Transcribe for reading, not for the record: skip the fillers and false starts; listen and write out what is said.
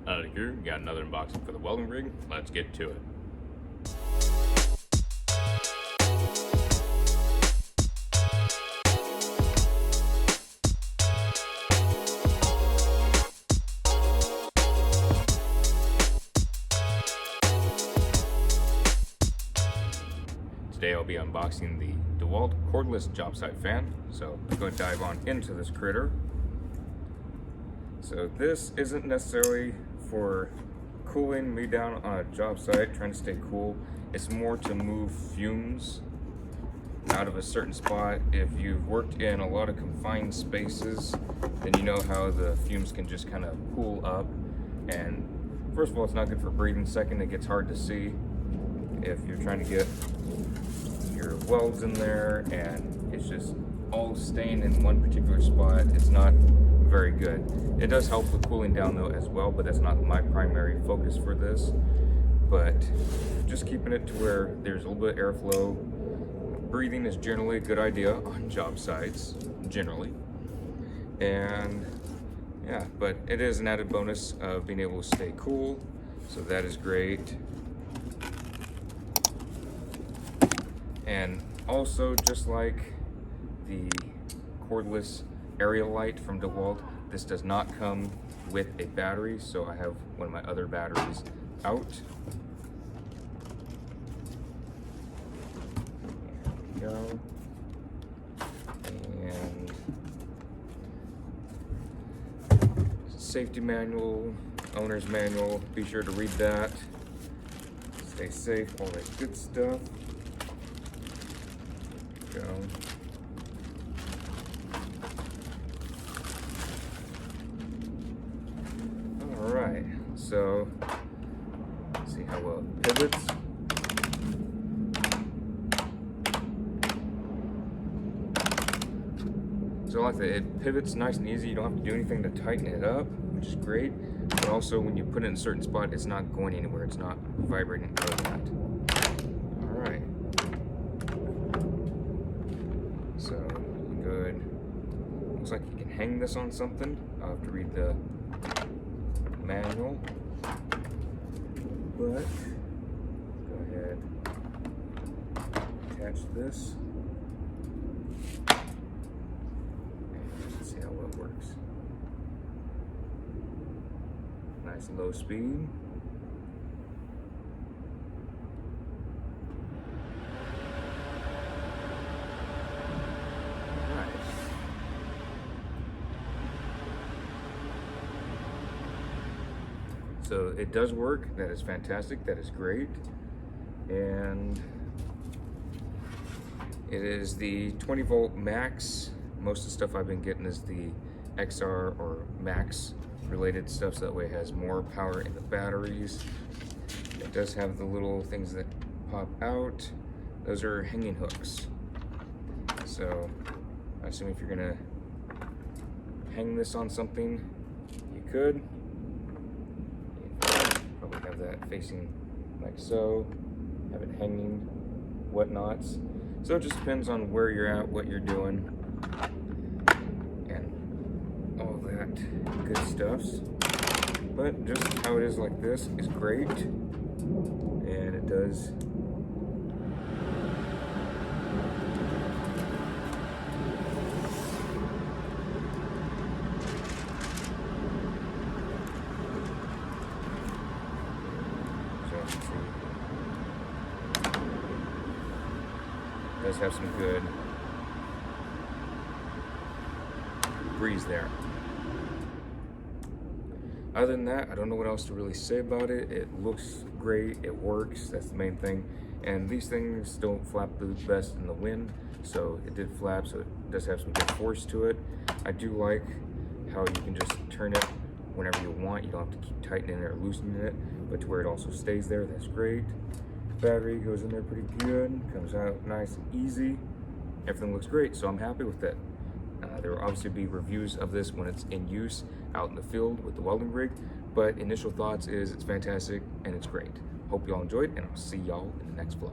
Out of here, got another unboxing for the welding rig. Let's get to it. Today I'll be unboxing the Dewalt Cordless Jobsite fan. So let's go and dive on into this critter. So this isn't necessarily for cooling me down on a job site, trying to stay cool. It's more to move fumes out of a certain spot. If you've worked in a lot of confined spaces, then you know how the fumes can just kind of pool up. And first of all, it's not good for breathing. Second, it gets hard to see if you're trying to get your welds in there and it's just all staying in one particular spot. It's not very good. It does help with cooling down though as well, but that's not my primary focus for this. But just keeping it to where there's a little bit of airflow. Breathing is generally a good idea on job sites, generally. And yeah, but it is an added bonus of being able to stay cool, so that is great. And also, just like the cordless area light from Dewalt, this does not come with a battery, so I have one of my other batteries out. There we go. And safety manual, owner's manual, be sure to read that. Stay safe, all that good stuff. Go. All right, so let's see how well it pivots. So like that, it pivots nice and easy. You don't have to do anything to tighten it up, which is great. But also, when you put it in a certain spot, it's not going anywhere. It's not vibrating out of that. So good. Looks like you can hang this on something. I'll have to read the manual. But go ahead, attach this. And let's see how well it works. Nice low speed. So it does work. That is fantastic. That is great. And it is the 20 volt max. Most of the stuff I've been getting is the XR or max related stuff, so that way it has more power in the batteries. It does have the little things that pop out. Those are hanging hooks. So I assume if you're gonna hang this on something, you could. Probably have that facing like so, have it hanging, whatnots. So it just depends on where you're at, what you're doing, and all that good stuffs. But just how it is like this is great, and it does does have some good breeze there. Other than that, I don't know what else to really say about it. It looks great, it works, that's the main thing. And these things don't flap the best in the wind, so it did flap, so it does have some good force to it. I do like how you can just turn it whenever you want. You don't have to keep tightening it or loosening it, but to where it also stays there, that's great. Battery goes in there pretty good, comes out nice and easy. Everything looks great, so I'm happy with it. There will obviously be reviews of this when it's in use out in the field with the welding rig, but initial thoughts is it's fantastic and it's great. Hope y'all enjoyed, and I'll see y'all in the next vlog.